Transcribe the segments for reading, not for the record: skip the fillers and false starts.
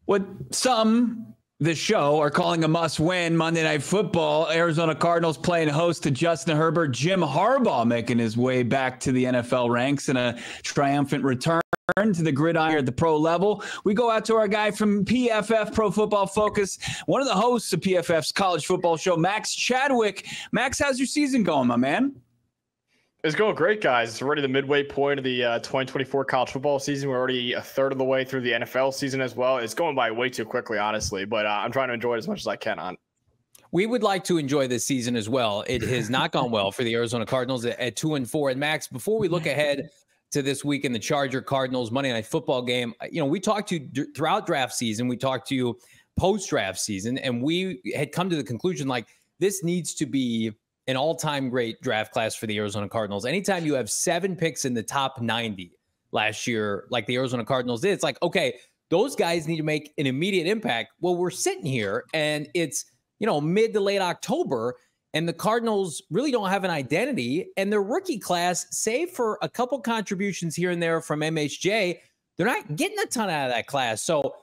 What this show are calling a must-win Monday Night Football. Arizona Cardinals playing host to Justin Herbert. Jim Harbaugh making his way back to the NFL ranks in a triumphant return to the gridiron at the pro level. We go out to our guy from PFF, Pro Football Focus, one of the hosts of PFF's college football show, Max Chadwick. Max, how's your season going, my man? It's going great, guys. It's already the midway point of the 2024 college football season. We're already a third of the way through the NFL season as well. It's going by way too quickly, honestly, but I'm trying to enjoy it as much as I can on. We would like to enjoy this season as well. It has not gone well for the Arizona Cardinals at 2-4. And Max, before we look ahead to this week in the Charger Cardinals Monday Night Football game, we talked to you throughout draft season. We talked to you post-draft season, and we had come to the conclusion, like, this needs to be an all-time great draft class for the Arizona Cardinals. Anytime you have 7 picks in the top 90 last year, like the Arizona Cardinals did, it's like, okay, those guys need to make an immediate impact. Well, we're sitting here and it's, mid to late October, and the Cardinals really don't have an identity, and their rookie class, save for a couple contributions here and there from MHJ, they're not getting a ton out of that class. So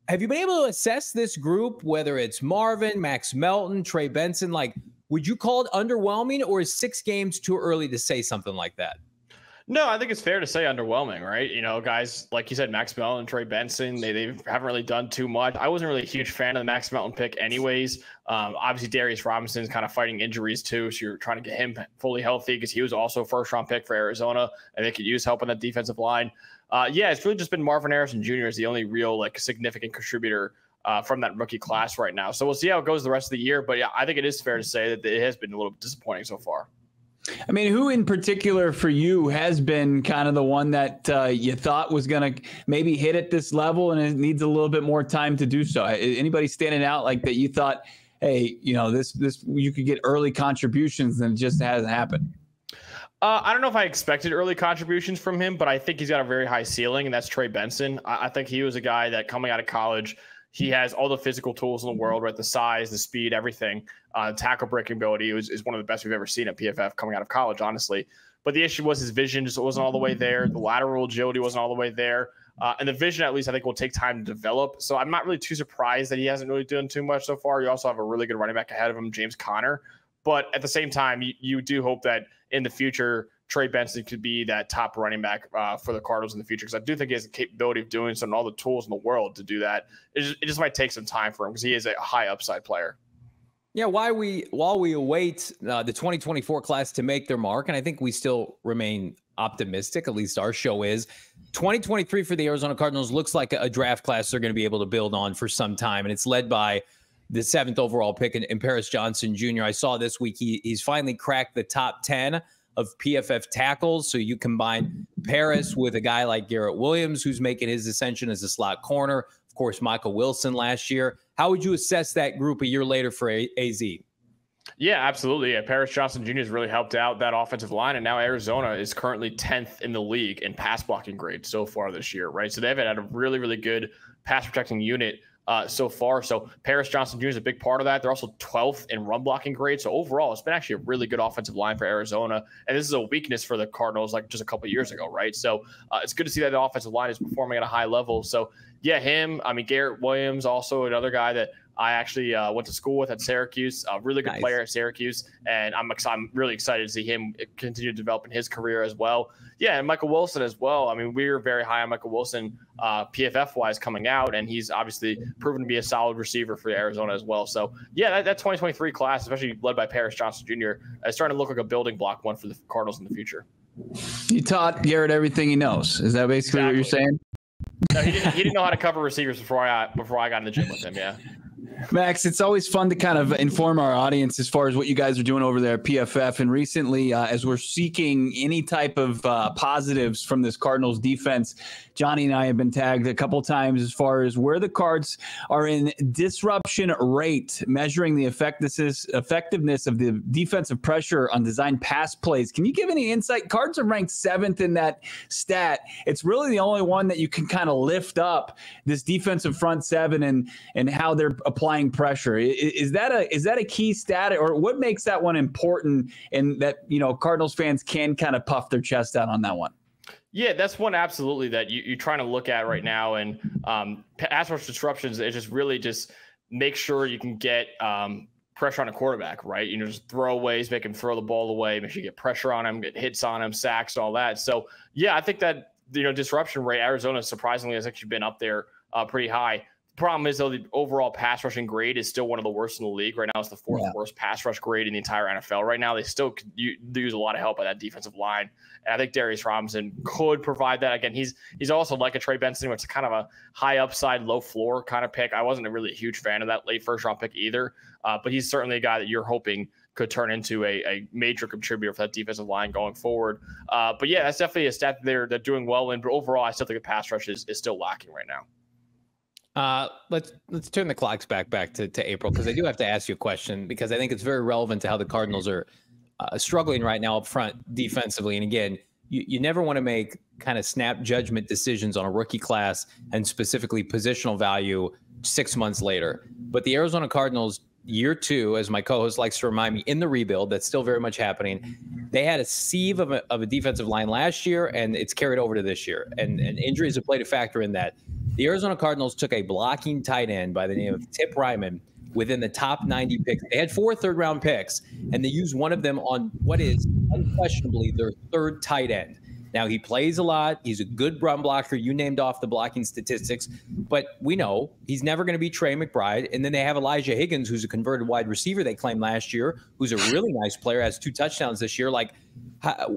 have you been able to assess this group, whether it's Marvin, Max Melton, Trey Benson, like, would you call it underwhelming, or is 6 games too early to say something like that? No, I think it's fair to say underwhelming, right? Guys, like you said, Max Melton and Trey Benson, they haven't really done too much. I wasn't really a huge fan of the Max Melton pick anyways. Obviously, Darius Robinson's kind of fighting injuries too, so you're trying to get him fully healthy because he was also a first-round pick for Arizona, and they could use help on that defensive line. It's really just been Marvin Harrison Jr. is the only real significant contributor from that rookie class right now. So we'll see how it goes the rest of the year. But yeah, I think it is fair to say that it has been a little disappointing so far. I mean, who in particular for you has been kind of the one that you thought was going to maybe hit at this level and it needs a little bit more time to do so? Anybody standing out like that you thought, hey, this you could get early contributions and it just hasn't happened? I don't know if I expected early contributions from him, but I think he's got a very high ceiling, and that's Trey Benson. I think he was a guy that coming out of college, he has all the physical tools in the world, right? The size, the speed, everything. Tackle breaking ability is one of the best we've ever seen at PFF coming out of college, honestly. But the issue was his vision just wasn't all the way there. The lateral agility wasn't all the way there. And the vision, at least, I think will take time to develop. So I'm not really too surprised that he hasn't really done too much so far. You also have a really good running back ahead of him, James Conner. But at the same time, you do hope that in the future, Trey Benson could be that top running back for the Cardinals in the future, because I do think he has the capability of doing so and all the tools in the world to do that. It just might take some time for him because he is a high upside player. Yeah, while we await the 2024 class to make their mark, and I think we still remain optimistic, at least our show is, 2023 for the Arizona Cardinals looks like a draft class they're going to be able to build on for some time, and it's led by the 7th overall pick in Paris Johnson Jr. I saw this week he's finally cracked the top 10 of PFF tackles. So you combine Paris with a guy like Garrett Williams, who's making his ascension as a slot corner. Of course, Michael Wilson last year. How would you assess that group a year later for AZ? Yeah, absolutely. Yeah, Paris Johnson Jr. has really helped out that offensive line, and now Arizona is currently 10th in the league in pass blocking grade so far this year, right? So they've had a really, really good pass protecting unit so far. So Paris Johnson Jr. is a big part of that. They're also 12th in run blocking grade. So overall, it's been actually a really good offensive line for Arizona. And this is a weakness for the Cardinals like just a couple of years ago, right? So it's good to see that the offensive line is performing at a high level. So yeah, Garrett Williams, also another guy that I actually went to school with at Syracuse, a really good player at Syracuse. And I'm really excited to see him continue to develop in his career as well. Yeah, and Michael Wilson as well. I mean, we were very high on Michael Wilson PFF-wise coming out, and he's obviously proven to be a solid receiver for Arizona as well. So, yeah, that 2023 class, especially led by Paris Johnson Jr., is starting to look like a building block one for the Cardinals in the future. You taught Garrett everything he knows. Is that basically what you're saying? No, he didn't know how to cover receivers before I got in the gym with him, yeah. Max, it's always fun to kind of inform our audience as far as what you guys are doing over there at PFF. And recently, as we're seeking any type of positives from this Cardinals defense, Johnny and I have been tagged a couple times as far as where the Cards are in disruption rate, measuring the effectiveness of the defensive pressure on designed pass plays. Can you give any insight? Cards are ranked 7th in that stat. It's really the only one that you can kind of lift up, this defensive front 7 and how they're applying pressure. Is that a key stat, or what makes that one important and that, Cardinals fans can kind of puff their chest out on that one? Yeah, that's one absolutely that you're trying to look at right now. And pass rush disruptions, it just really just make sure you can get pressure on a quarterback, right? Just throwaways, make him throw the ball away, make sure you get pressure on him, get hits on him, sacks, all that. So, yeah, I think that, disruption rate, Arizona surprisingly has actually been up there pretty high. Problem is, though, the overall pass rushing grade is still one of the worst in the league. Right now, it's the fourth worst pass rush grade in the entire NFL. Right now, they still use a lot of help by that defensive line. And I think Darius Robinson could provide that. Again, he's also like a Trey Benson, which is kind of a high upside, low floor kind of pick. I wasn't really a huge fan of that late first round pick either. But he's certainly a guy that you're hoping could turn into a major contributor for that defensive line going forward. But yeah, that's definitely a stat they're doing well in. But overall, I still think the pass rush is still lacking right now. Let's turn the clocks back to April, because I do have to ask you a question, because I think it's very relevant to how the Cardinals are struggling right now up front defensively. And again, you never want to make kind of snap judgment decisions on a rookie class and specifically positional value 6 months later. But the Arizona Cardinals, year two, as my co-host likes to remind me, in the rebuild, that's still very much happening. They had a sieve of a defensive line last year, and it's carried over to this year. And injuries have played a factor in that. The Arizona Cardinals took a blocking tight end by the name of Tip Ryman within the top 90 picks. They had 4 third-round picks, and they used one of them on what is unquestionably their third tight end. Now, he plays a lot. He's a good run blocker. You named off the blocking statistics, but we know he's never going to be Trey McBride. And then they have Elijah Higgins, who's a converted wide receiver they claimed last year, who's a really nice player, has 2 touchdowns this year. Like,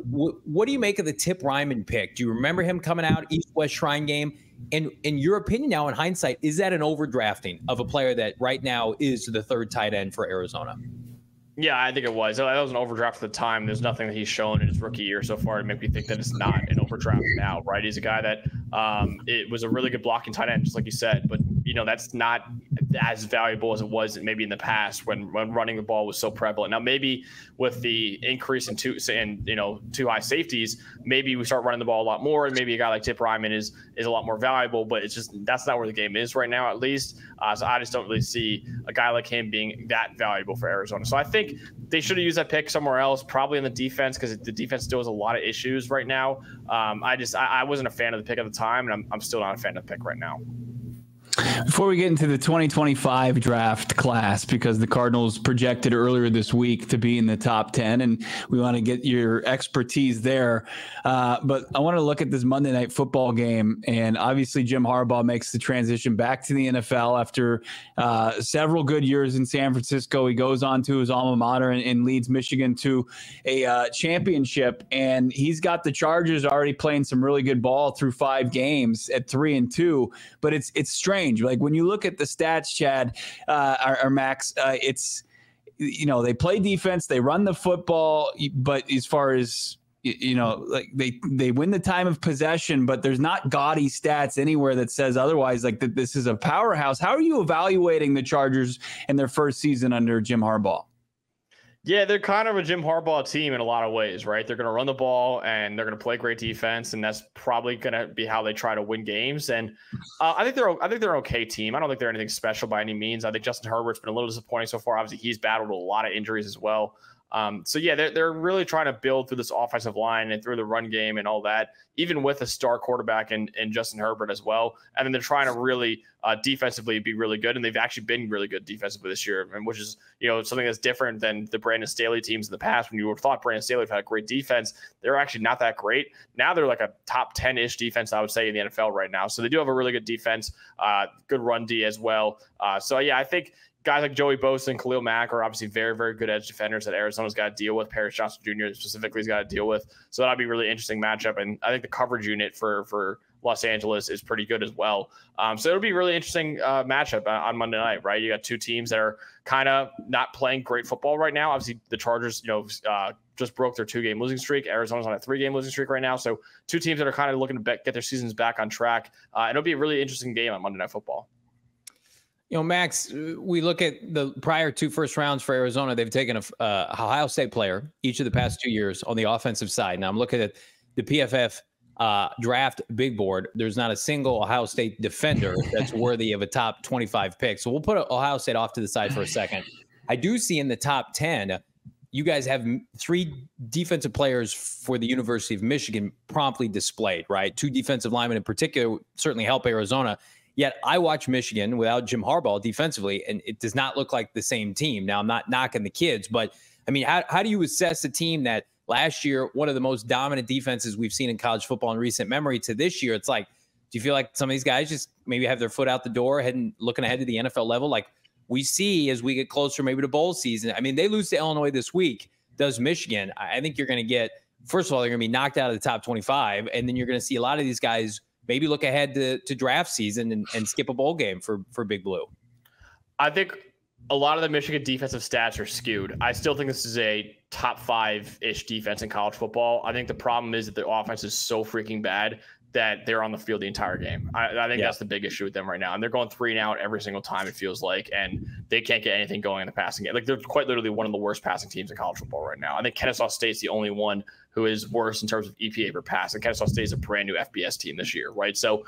what do you make of the Tip Ryman pick? Do you remember him coming out East-West Shrine game? And in your opinion now, in hindsight, is that an overdrafting of a player that right now is the third tight end for Arizona? Yeah, I think it was. That was an overdraft at the time. There's nothing that he's shown in his rookie year so far to make me think that it's not an overdraft now, right? He's a guy that it was a really good blocking tight end, just like you said. But, that's not as valuable as it was maybe in the past when running the ball was so prevalent. Now, maybe with the increase in two high safeties, maybe we start running the ball a lot more, and maybe a guy like Tip Ryman is a lot more valuable. But it's just that's not where the game is right now, at least. So I just don't really see a guy like him being that valuable for Arizona. So I think they should have used that pick somewhere else, probably in the defense, because the defense still has a lot of issues right now. I wasn't a fan of the pick at the time, and I'm still not a fan of the pick right now. Before we get into the 2025 draft class, because the Cardinals projected earlier this week to be in the top 10, and we want to get your expertise there. But I want to look at this Monday Night Football game, and obviously Jim Harbaugh makes the transition back to the NFL after several good years in San Francisco. He goes on to his alma mater and leads Michigan to a championship, and he's got the Chargers already playing some really good ball through 5 games at 3-2. But it's strange. Like when you look at the stats, Chad or Max, it's, they play defense, they run the football, but as far as, like they win the time of possession, but there's not gaudy stats anywhere that says otherwise, like that this is a powerhouse. How are you evaluating the Chargers in their first season under Jim Harbaugh? Yeah, they're kind of a Jim Harbaugh team in a lot of ways, right? They're going to run the ball and they're going to play great defense, and that's probably going to be how they try to win games. And I think they're an okay team. I don't think they're anything special by any means. I think Justin Herbert's been a little disappointing so far. Obviously, he's battled a lot of injuries as well. So yeah, they're really trying to build through this offensive line and through the run game and all that, even with a star quarterback and Justin Herbert as well. And then they're trying to really defensively be really good, and they've actually been really good defensively this year, and which is something that's different than the Brandon Staley teams in the past. When you thought Brandon Staley had a great defense, they're actually not that great. Now they're like a top 10-ish defense, I would say, in the NFL right now. So they do have a really good defense, good run D as well. So yeah, I think guys like Joey Bosa and Khalil Mack are obviously very, very good edge defenders that Arizona's got to deal with. Paris Johnson Jr. specifically has got to deal with. So that'll be a really interesting matchup. And I think the coverage unit for Los Angeles is pretty good as well. So it'll be a really interesting matchup on Monday night, right? You got 2 teams that are kind of not playing great football right now. Obviously, the Chargers, just broke their 2-game losing streak. Arizona's on a 3-game losing streak right now. So 2 teams that are kind of looking to get their seasons back on track. And it'll be a really interesting game on Monday Night Football. Max, we look at the prior 2 first rounds for Arizona. They've taken a Ohio State player each of the past 2 years on the offensive side. Now I'm looking at the PFF draft big board. There's not a single Ohio State defender that's worthy of a top 25 pick. So we'll put Ohio State off to the side for a second. I do see in the top 10 you guys have 3 defensive players for the University of Michigan promptly displayed, right? 2 defensive linemen in particular certainly help Arizona. Yet I watch Michigan without Jim Harbaugh defensively, and it does not look like the same team. Now, I'm not knocking the kids, but I mean, how do you assess a team that last year, one of the most dominant defenses we've seen in college football in recent memory, to this year? It's like, do you feel like some of these guys just maybe have their foot out the door, looking ahead to the NFL level? Like we see as we get closer maybe to bowl season. I mean, they lose to Illinois this week. Does Michigan? I think you're going to get, first of all, they're going to be knocked out of the top 25. And then you're going to see a lot of these guys maybe look ahead to draft season and skip a bowl game for Big Blue. I think a lot of the Michigan defensive stats are skewed. I still think this is a top 5-ish defense in college football. I think the problem is that the offense is so freaking bad that they're on the field the entire game. I think that's the big issue with them right now. And they're going 3 and out every single time, it feels like, and they can't get anything going in the passing game. Like, they're quite literally one of the worst passing teams in college football right now. I think Kennesaw State's the only one who is worse in terms of EPA per pass. And Kennesaw State is a brand new FBS team this year, right? So,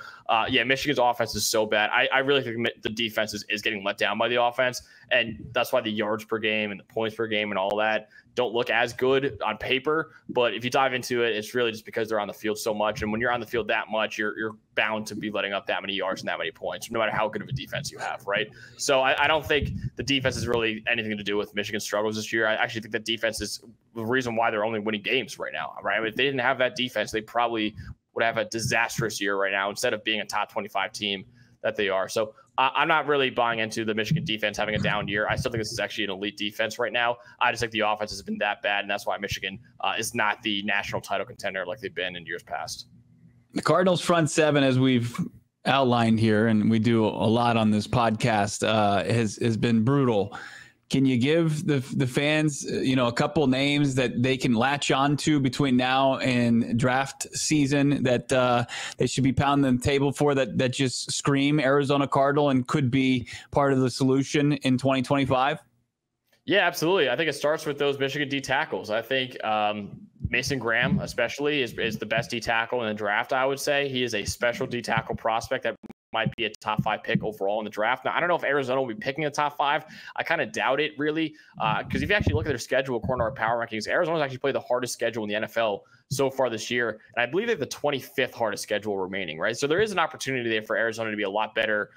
Michigan's offense is so bad. I really think the defense is getting let down by the offense, and that's why the yards per game and the points per game and all that don't look as good on paper. But if you dive into it, it's really just because they're on the field so much. And when you're on the field that much, you're bound to be letting up that many yards and that many points, no matter how good of a defense you have, right? So I don't think the defense is really anything to do with Michigan's struggles this year. I actually think that defense is the reason why they're only winning games right now, right? I mean, if they didn't have that defense, they probably would have a disastrous year right now instead of being a top 25 team that they are. So I'm not really buying into the Michigan defense having a down year. I still think this is actually an elite defense right now. I just think the offense has been that bad, and that's why Michigan is not the national title contender like they've been in years past. The Cardinals front 7, as we've outlined here, and we do a lot on this podcast, has been brutal. Can you give the fans, a couple names that they can latch on to between now and draft season that they should be pounding the table for, that just scream Arizona Cardinal and could be part of the solution in 2025? Yeah, absolutely. I think it starts with those Michigan D tackles. I think Mason Graham, especially, is the best D tackle in the draft, I would say. He is a special D tackle prospect that might be a top 5 pick overall in the draft. Now, I don't know if Arizona will be picking a top 5. I kind of doubt it, really, because if you actually look at their schedule according to our power rankings, Arizona's actually played the hardest schedule in the NFL so far this year, and I believe they have the 25th hardest schedule remaining, right? So there is an opportunity there for Arizona to be a lot better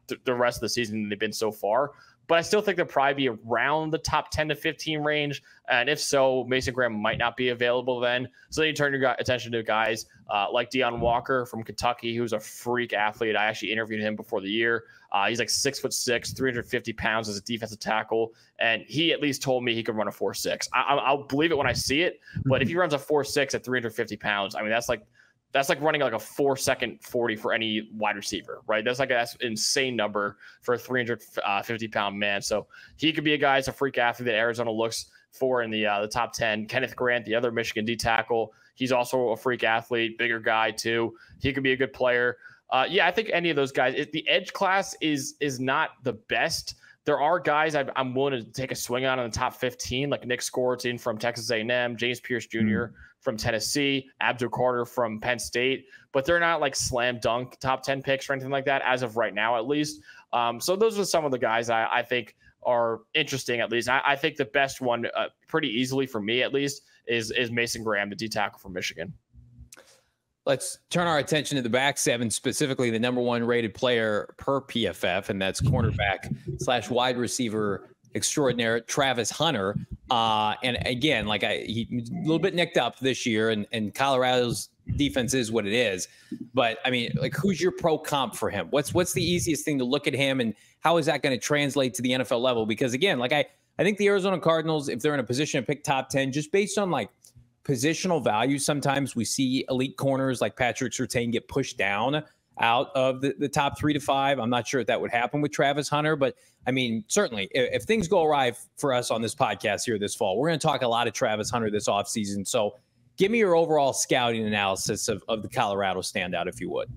the rest of the season than they've been so far. But I still think they'll probably be around the top 10 to 15 range. And if so, Mason Graham might not be available then. So then you turn your attention to guys like Deion Walker from Kentucky, who's a freak athlete. I actually interviewed him before the year. He's like 6'6", 350 pounds as a defensive tackle. And he at least told me he could run a 4.6. I'll believe it when I see it. But if he runs a 4.6 at 350 pounds, I mean, that's like running like a 4-second 40 for any wide receiver, right? That's an insane number for a 350-pound man. So he could be a guy that's a freak athlete that Arizona looks for in the top 10. Kenneth Grant, the other Michigan D tackle, he's also a freak athlete, bigger guy too. He could be a good player. I think any of those guys. The edge class is not the best. There are guys I'm willing to take a swing on in the top 15, like Nick Skorton from Texas A&M, James Pierce Jr. from Tennessee, Abdul Carter from Penn State, but they're not like slam dunk top 10 picks or anything like that as of right now, at least. So those are some of the guys I think are interesting, at least. I think the best one pretty easily for me, at least, is Mason Graham, the D tackle from Michigan. Let's turn our attention to the back 7, specifically the number 1 rated player per PFF, and that's cornerback / wide receiver extraordinaire Travis Hunter. And again, he's a little bit nicked up this year, and Colorado's defense is what it is. But I mean, who's your pro comp for him? What's the easiest thing to look at him, and how is that going to translate to the NFL level? Because again, I think the Arizona Cardinals, if they're in a position to pick top 10, just based on positional value, sometimes we see elite corners like Patrick Surtain get pushed down out of the top 3 to 5. I'm not sure if that would happen with Travis Hunter, but I mean, certainly if things go awry for us on this podcast here this fall, we're going to talk a lot of Travis Hunter this offseason. So give me your overall scouting analysis of the Colorado standout, if you would.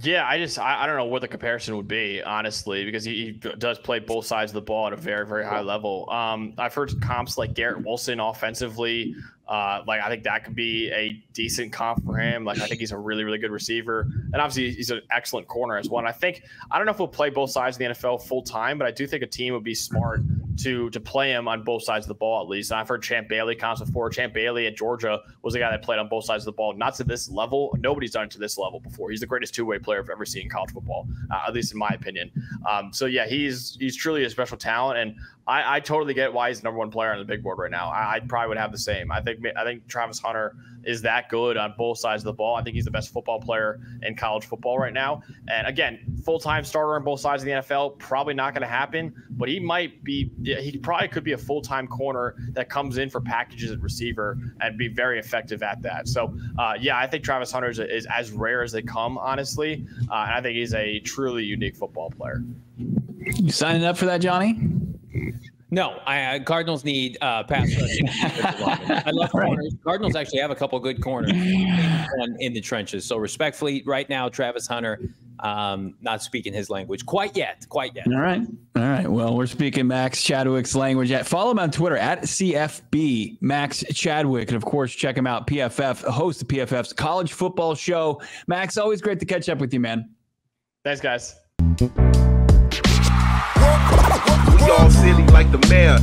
Yeah, I don't know what the comparison would be, honestly, because he does play both sides of the ball at a very, very high level. I've heard comps like Garrett Wilson offensively. I think that could be a decent comp for him. I think he's a really, really good receiver. And obviously he's an excellent corner as well. And I don't know if he'll play both sides of the NFL full time, but I do think a team would be smart to play him on both sides of the ball, at least. And I've heard Champ Bailey comments before. Champ Bailey at Georgia was a guy that played on both sides of the ball, not to this level. Nobody's done it to this level before. He's the greatest two-way player I've ever seen in college football, at least in my opinion. So yeah, he's truly a special talent, and I totally get why he's the number one player on the big board right now. I probably would have the same. I think Travis Hunter is that good on both sides of the ball. I think he's the best football player in college football right now. And again, full-time starter on both sides of the NFL, probably not going to happen, but he probably could be a full-time corner that comes in for packages at receiver and be very effective at that. So yeah, I think Travis Hunter is as rare as they come, honestly. And I think he's a truly unique football player. You signing up for that, Johnny? No, Cardinals need pass rushing. I love corners. Cardinals actually have a couple good corners in the trenches. So respectfully, right now, Travis Hunter, not speaking his language quite yet. All right. Well, we're speaking Max Chadwick's language. Follow him on Twitter at CFB Max Chadwick, and of course, check him out. PFF, host of PFF's college football show. Max, always great to catch up with you, man. Thanks, guys. We all silly like the mayor.